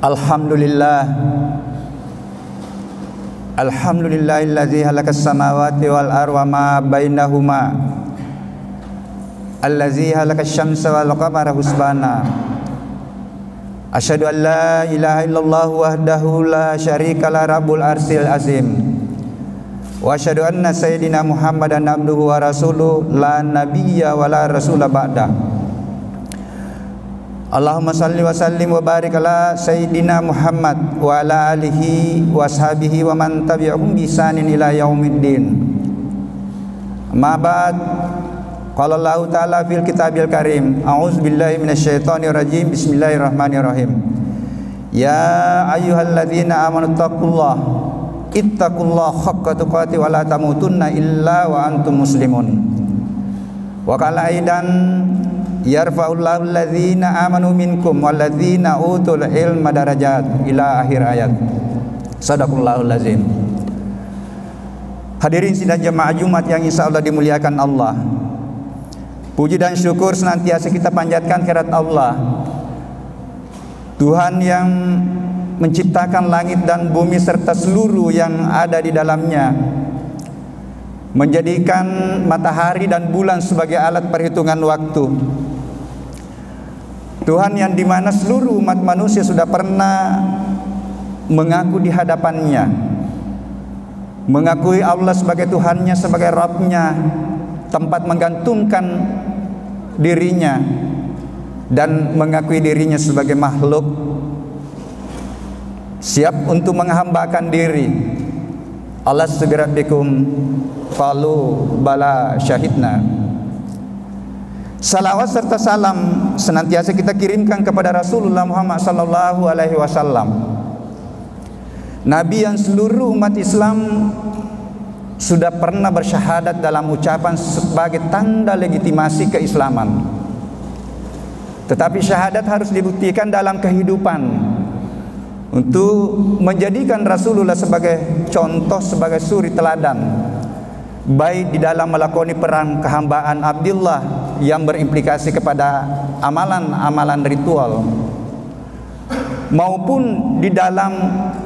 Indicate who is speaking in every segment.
Speaker 1: Alhamdulillah. Alhamdulillahilladzi halakas samawati wal arda ma bainahuma. Allazi halakas syamsa wal qamara husbana. Asyhadu an la ilaha illallah wahdahu la syarika la rabbul arsyil azim. Wa asyhadu anna sayyidina Muhammadan abduhu wa rasuluh la nabiyya wa la rasula ba'da. Allahumma salli wa sallim wa barik ala sayyidina Muhammad wa ala alihi wa ashabihi wa man tabi'ahum bi ihsanin ila yaumiddin. Ma ba'd. Qala Allah ta'ala fil kitabil karim. A'udzu billahi minasyaitonir rajim. Bismillahirrahmanirrahim. Ya ayyuhalladzina amanu ittaqullaha haqqa tuqatih wa la tamutunna illa wa antum muslimun. Wa qala aidan yarfa'ullahu alladzina amanu minkum walladzina utul ilma darajat ila akhir ayat. Shadaqallahul azim. Hadirin sidang jemaah Jumat yang insyaallah dimuliakan Allah. Puji dan syukur senantiasa kita panjatkan kehadirat Allah, Tuhan yang menciptakan langit dan bumi serta seluruh yang ada di dalamnya, menjadikan matahari dan bulan sebagai alat perhitungan waktu. Tuhan yang dimana seluruh umat manusia sudah pernah mengaku di hadapannya, mengakui Allah sebagai Tuhannya, sebagai Rabbnya, tempat menggantungkan dirinya, dan mengakui dirinya sebagai makhluk siap untuk menghambakan diri. Allah segera bikum qalu bala syahidna. Salawat serta salam senantiasa kita kirimkan kepada Rasulullah Muhammad sallallahu alaihi wasallam, Nabi yang seluruh umat Islam sudah pernah bersyahadat dalam ucapan sebagai tanda legitimasi keislaman. Tetapi syahadat harus dibuktikan dalam kehidupan untuk menjadikan Rasulullah sebagai contoh, sebagai suri teladan, baik di dalam melakoni peran kehambaan Abdullah yang berimplikasi kepada amalan-amalan ritual, maupun di dalam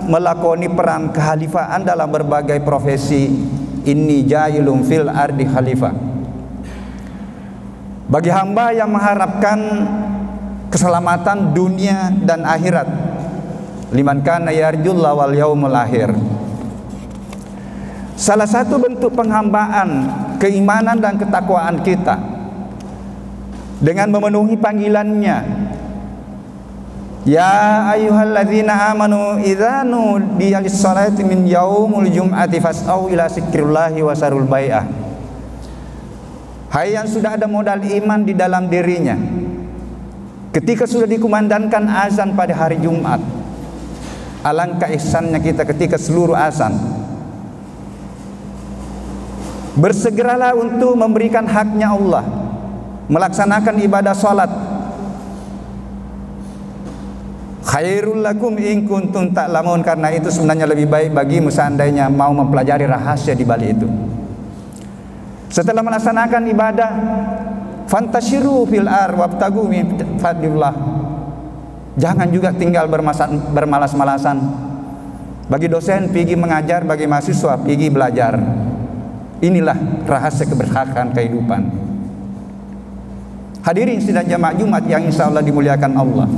Speaker 1: melakoni peran kekhalifaan dalam berbagai profesi. Inni jailum fil ardi khalifah. Bagi hamba yang mengharapkan keselamatan dunia dan akhirat, liman kana yarjullah wal yaumul akhir. Salah satu bentuk penghambaan, keimanan dan ketakwaan kita dengan memenuhi panggilannya, ya ayyuhalladzina amanu idza nudiya lis-salati min yaumil jum'ati fas'au ila zikrillahi wa sarul bai'ah. Hai yang sudah ada modal iman di dalam dirinya, ketika sudah dikumandangkan azan pada hari Jumat, alangkah ihsannya kita ketika seluruh azan bersegeralah untuk memberikan haknya Allah, melaksanakan ibadah salat. Khairul lakum in kuntum ta'lamun, karena itu sebenarnya lebih baik bagimu seandainya mau mempelajari rahasia di balik itu. Setelah melaksanakan ibadah, fantashiru fil ar wabtagu min fadlillah. Jangan juga tinggal bermalas-malasan. Bagi dosen pergi mengajar, bagi mahasiswa pergi belajar. Inilah rahasia keberkahan kehidupan. Hadirin sidang jemaah Jumat yang insyaallah dimuliakan Allah.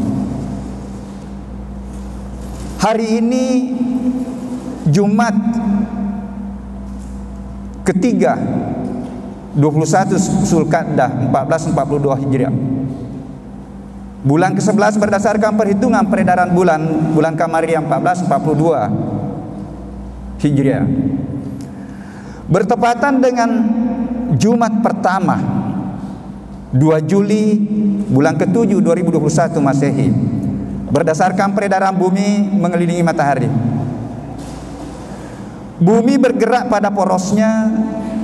Speaker 1: Hari ini Jumat ketiga 21 Zulqa'dah 1442 Hijriah. Bulan ke-11 berdasarkan perhitungan peredaran bulan Qamariyah 1442 Hijriah. Bertepatan dengan Jumat pertama 2 Juli bulan ke-7 2021 Masehi, berdasarkan peredaran bumi mengelilingi matahari. Bumi bergerak pada porosnya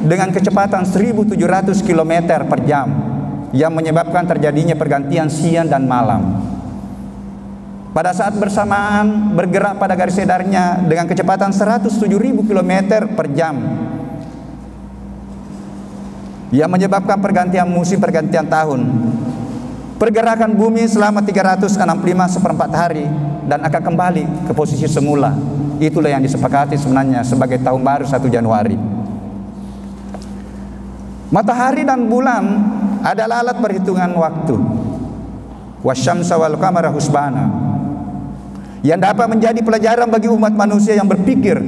Speaker 1: dengan kecepatan 1700 km per jam, yang menyebabkan terjadinya pergantian siang dan malam. Pada saat bersamaan bergerak pada garis edarnya dengan kecepatan 107.000 km per jam, yang menyebabkan pergantian musim, pergantian tahun. pergerakan bumi selama 365 hari dan akan kembali ke posisi semula. Itulah yang disepakati sebenarnya sebagai tahun baru 1 Januari. Matahari dan bulan adalah alat perhitungan waktu. Wasyamsa wal qamara husbana, yang dapat menjadi pelajaran bagi umat manusia yang berpikir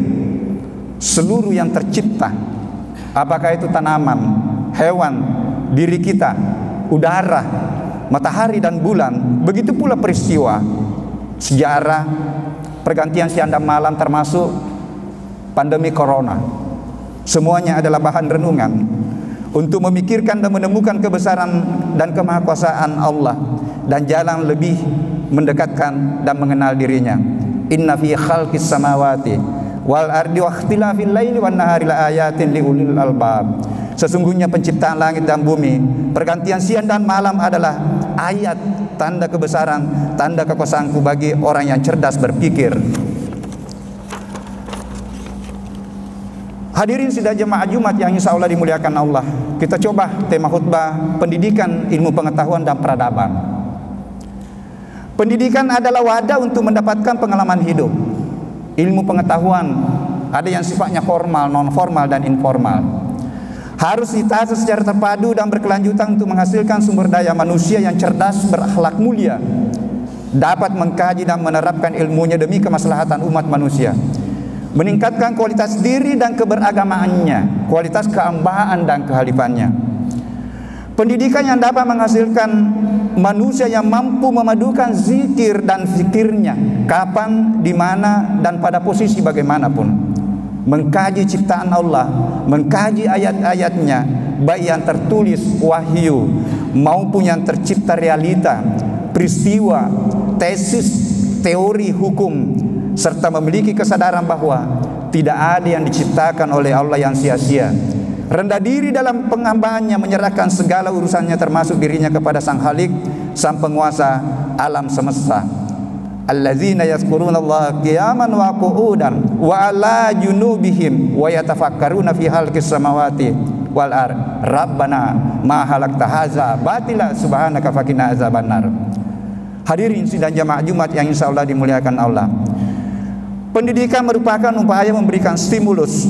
Speaker 1: seluruh yang tercipta, apakah itu tanaman, hewan, diri kita, udara, matahari dan bulan, begitu pula peristiwa sejarah, pergantian siang dan malam, termasuk pandemi corona. Semuanya adalah bahan renungan untuk memikirkan dan menemukan kebesaran dan kemahakuasaan Allah dan jalan lebih mendekatkan dan mengenal dirinya. Inna fi khalqis samawati wal ardi wa ikhtilafil laili wan nahari laayatin liulil albab. Sesungguhnya penciptaan langit dan bumi, pergantian siang dan malam adalah ayat, tanda kebesaran, tanda kekuasaanku bagi orang yang cerdas berpikir. Hadirin sidang jemaah Jumat yang insya Allah dimuliakan Allah, kita coba tema khutbah pendidikan ilmu pengetahuan dan peradaban. Pendidikan adalah wadah untuk mendapatkan pengalaman hidup. Ilmu pengetahuan ada yang sifatnya formal, non formal dan informal. Harus ditata secara terpadu dan berkelanjutan untuk menghasilkan sumber daya manusia yang cerdas, berakhlak mulia, dapat mengkaji dan menerapkan ilmunya demi kemaslahatan umat manusia, meningkatkan kualitas diri dan keberagamaannya, kualitas keambaan dan kehalifannya. Pendidikan yang dapat menghasilkan manusia yang mampu memadukan zikir dan fikirnya, kapan, di mana, dan pada posisi bagaimanapun, mengkaji ciptaan Allah, mengkaji ayat-ayatnya, baik yang tertulis wahyu maupun yang tercipta realita, peristiwa, tesis, teori hukum, serta memiliki kesadaran bahwa tidak ada yang diciptakan oleh Allah yang sia-sia. Rendah diri dalam pengambaannya, menyerahkan segala urusannya termasuk dirinya kepada Sang Khalik, Sang Penguasa alam semesta. Allazina yazkurunallaha qiyaman wa qu'udan wa ala junubihim wa yatafakkaruna fi khalqis samawati wal ard. Rabbana ma halaqta hadza batila subhanaka faqina azabannar. Hadirin sidang jamaah Jumat yang insyaallah dimuliakan Allah. Pendidikan merupakan upaya memberikan stimulus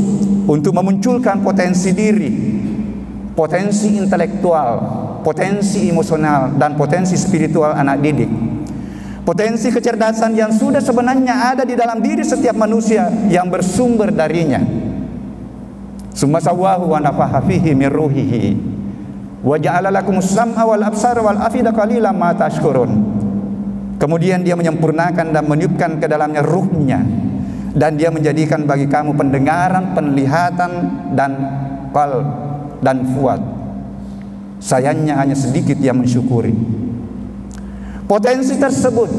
Speaker 1: untuk memunculkan potensi diri, potensi intelektual, potensi emosional, dan potensi spiritual anak didik. Potensi kecerdasan yang sudah sebenarnya ada di dalam diri setiap manusia yang bersumber darinya. Summa sawwahu wa nafaha fihi min ruhihi wa ja'ala lakumus sam'a wal absara wal afida qalilan ma tashkurun. Kemudian dia menyempurnakan dan meniupkan ke dalamnya ruhnya, dan dia menjadikan bagi kamu pendengaran, penglihatan, dan qalb dan fuad. Sayangnya hanya sedikit yang mensyukuri. Potensi tersebut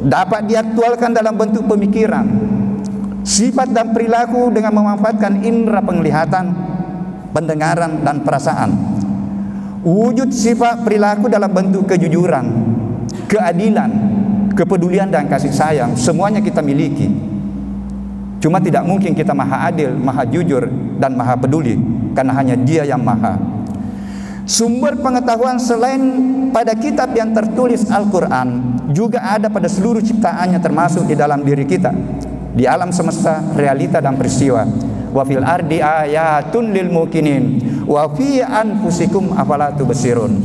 Speaker 1: dapat diaktualkan dalam bentuk pemikiran, sifat dan perilaku dengan memanfaatkan indera penglihatan, pendengaran, dan perasaan. Wujud sifat perilaku dalam bentuk kejujuran, keadilan, kepedulian, dan kasih sayang, semuanya kita miliki. Cuma tidak mungkin kita maha adil, maha jujur, dan maha peduli, karena hanya Dia yang maha. Sumber pengetahuan selain pada kitab yang tertulis Al-Quran juga ada pada seluruh ciptaannya, termasuk di dalam diri kita, di alam semesta, realita dan peristiwa. Wa fil ardi ayatun lil mukinin wa fi anfusikum afala tubsirun.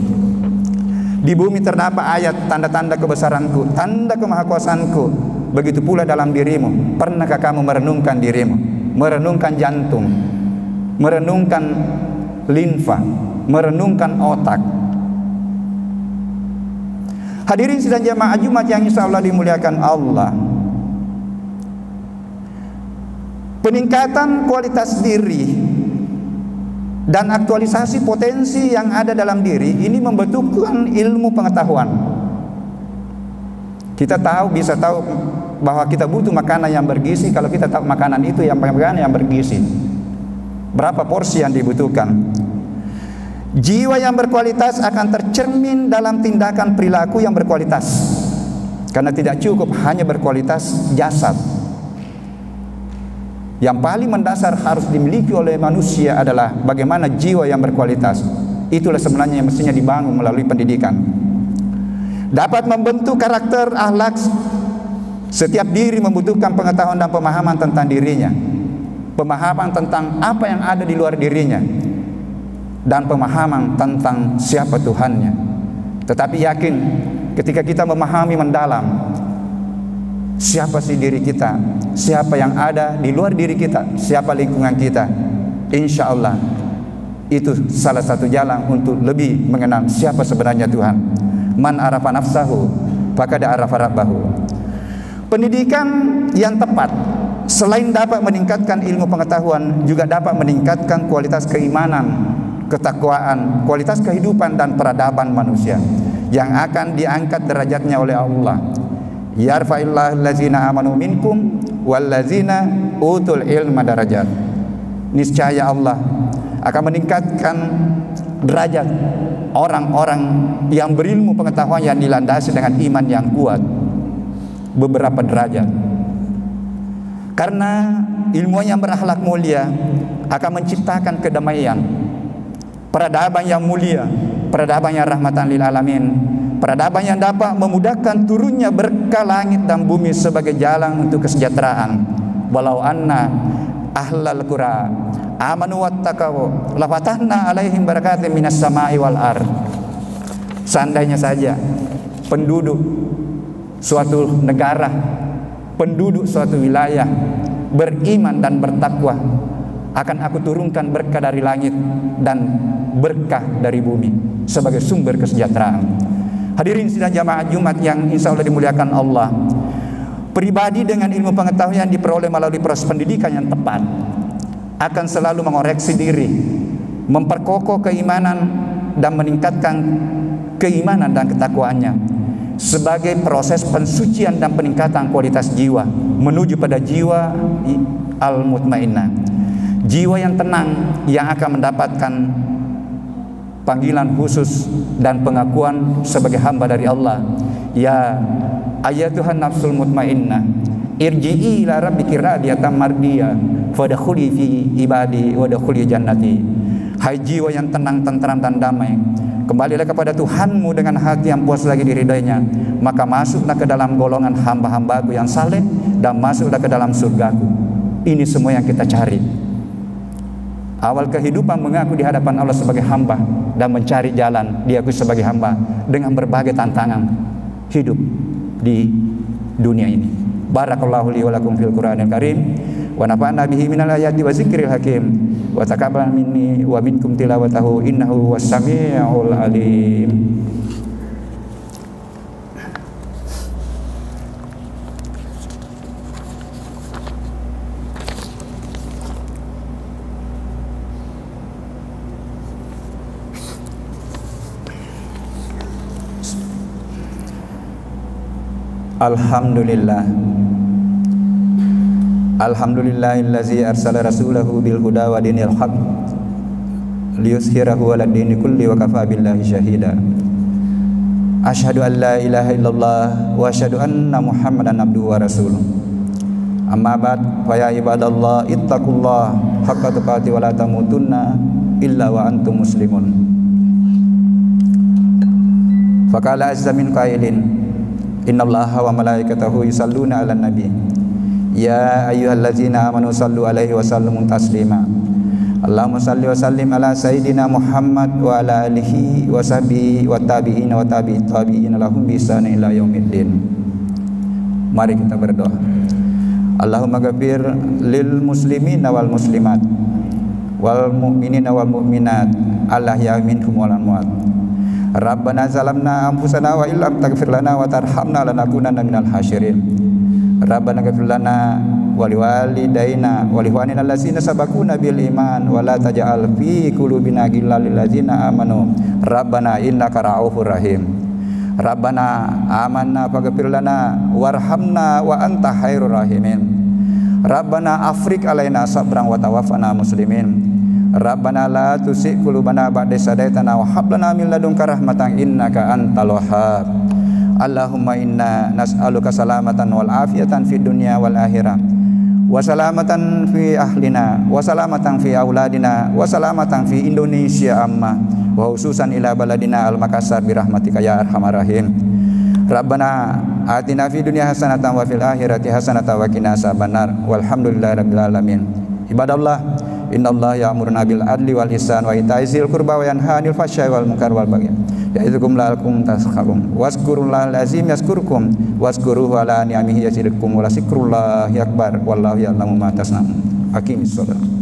Speaker 1: Di bumi terdapat ayat, tanda-tanda kebesaranku, tanda kemahakuasaanku. Begitu pula dalam dirimu. Pernahkah kamu merenungkan dirimu, merenungkan jantung, merenungkan limfa, merenungkan otak? Hadirin sidang jamaah Jumat yang insya Allah dimuliakan Allah, peningkatan kualitas diri dan aktualisasi potensi yang ada dalam diri ini membutuhkan ilmu pengetahuan. Kita bisa tahu bahwa kita butuh makanan yang bergizi kalau kita tahu makanan itu yang bergizi. Berapa porsi yang dibutuhkan? Jiwa yang berkualitas akan tercermin dalam tindakan perilaku yang berkualitas, karena tidak cukup hanya berkualitas jasad. Yang paling mendasar harus dimiliki oleh manusia adalah bagaimana jiwa yang berkualitas. Itulah sebenarnya yang mestinya dibangun melalui pendidikan. dapat membentuk karakter akhlak. Setiap diri membutuhkan pengetahuan dan pemahaman tentang dirinya, pemahaman tentang apa yang ada di luar dirinya, dan pemahaman tentang siapa Tuhannya. Tetapi yakin, ketika kita memahami mendalam siapa sih diri kita, siapa yang ada di luar diri kita, siapa lingkungan kita, insya Allah itu salah satu jalan untuk lebih mengenal siapa sebenarnya Tuhan. Man arafa nafsahu faqad arafa rabbahu. Pendidikan yang tepat selain dapat meningkatkan ilmu pengetahuan, juga dapat meningkatkan kualitas keimanan, ketakwaan, kualitas kehidupan dan peradaban manusia yang akan diangkat derajatnya oleh Allah. Yarfa'illahu allazina amanu minkum wallazina utul ilma darajat. Niscaya Allah akan meningkatkan derajat orang-orang yang berilmu pengetahuan yang dilandasi dengan iman yang kuat beberapa derajat. Karena ilmu yang berakhlak mulia akan menciptakan kedamaian, peradaban yang mulia, peradaban yang rahmatan lil alamin, peradaban yang dapat memudahkan turunnya berkah langit dan bumi sebagai jalan untuk kesejahteraan. Walau anna ahlal qura amanu wattaqau la fatahna alaihim barakatin minas samai wal ard. Seandainya saja penduduk suatu negara, penduduk suatu wilayah beriman dan bertakwa, akan aku turunkan berkah dari langit dan berkah dari bumi sebagai sumber kesejahteraan. Hadirin sidang jamaah Jumat yang insya Allah dimuliakan Allah, pribadi dengan ilmu pengetahuan yang diperoleh melalui proses pendidikan yang tepat akan selalu mengoreksi diri, memperkokoh keimanan dan meningkatkan keimanan dan ketakwaannya sebagai proses pensucian dan peningkatan kualitas jiwa menuju pada jiwa al-mutmainnah, jiwa yang tenang yang akan mendapatkan panggilan khusus dan pengakuan sebagai hamba dari Allah. Ya ayyatuhan nafsul mutmainnah irji'i ila rabbiki radiyatan mardiyah fadkhuli fi ibadi wadkhuli jannati. Hai jiwa yang tenang, tentram dan damai, kembalilah kepada Tuhanmu dengan hati yang puas lagi diridainya, maka masuklah ke dalam golongan hamba-hambaku yang saleh dan masuklah ke dalam surgaku. Ini semua yang kita cari. Awal kehidupan mengaku di hadapan Allah sebagai hamba dan mencari jalan diakui sebagai hamba dengan berbagai tantangan hidup di dunia ini. Barakallahu li wa lakum fil Qur'anil Karim wa nafa'na bihi minal ayati wa zikril hakim wa taqabbal minni wa minkum tilawatahu innahu was-sami'ul alim. Alhamdulillah, alhamdulillahillazi arsala rasulahu bil huda wa dinil haq liyuzhirahu 'alad dini kulli wa kafa billahi syahida. Asyhadu an la ilaha illallah wa asyhadu anna Muhammadan abduhu wa rasuluh. Amma ba'd, fa ya ibadallah ittaqullaha haqqa tuqatih wa la tamutunna illa wa antum muslimun. Faqala azza min qailin innallaha wa malaikatahu yusalluna 'alan nabi ya ayyuhallazina amanu sallu alaihi wa sallimu taslima. Allahumma salli wa sallim ala sayyidina Muhammad wa ala alihi wa sahbihi wa tabi'ina wa tabi'it tabi'ina lahum bi ihsan ila yaumiddin. Mari kita berdoa. Allahumma ghafir lil muslimina wal muslimat wal mu'minina wal mu'minat al-ahya'i minhum wal amwat. Rabbana zalamna anfusana wa illam taghfir lana wa tarhamna lanakunanna minal hasyirin. Rabbana ghfir lana wa liwalidayna wa liikhwanina allazina sabaquna bil iman wa la taj'al fi qulubina ghillan lil ladzina amanu Rabbana innaka ra'ufur rahim. Rabbana amanna faghfir lana warhamna wa anta khairur rahimin. Rabbana afriq alaina sabran wa tawaffana muslimin. Rabbana la tuzigh qulubana ba'da idh hadaitana wa hab lana min ladunka rahmatan innaka antal wahhab. Allahumma inna nas'aluka salamatan wal afiyatan fid dunya wal akhirah wa salamatan fi ahlina wa salamatan fi auladina wa salamatan fi Indonesia amma wa khususan ila baladina al Makassar bi rahmatika ya arhamar rahim. Rabbana atina fid dunya hasanatan wa fil akhirati hasanatan wa qina azabannar. Walhamdulillahirabbil alamin. Ibadallah, innallaha ya'muruna bil adli wal ihsan wa ita'i dzil qurba wa yanha 'anil fahsya'i wal munkar wal baghi. Ya'idzukum la'allakum tadhakkarun. Wazkurullaha al-azim yazkurkum wazkuruhu ala ni'amihi yazidkum wa la zikrullahi akbar wallahu ya'lamu ma tasna'un. Aqimis shalah.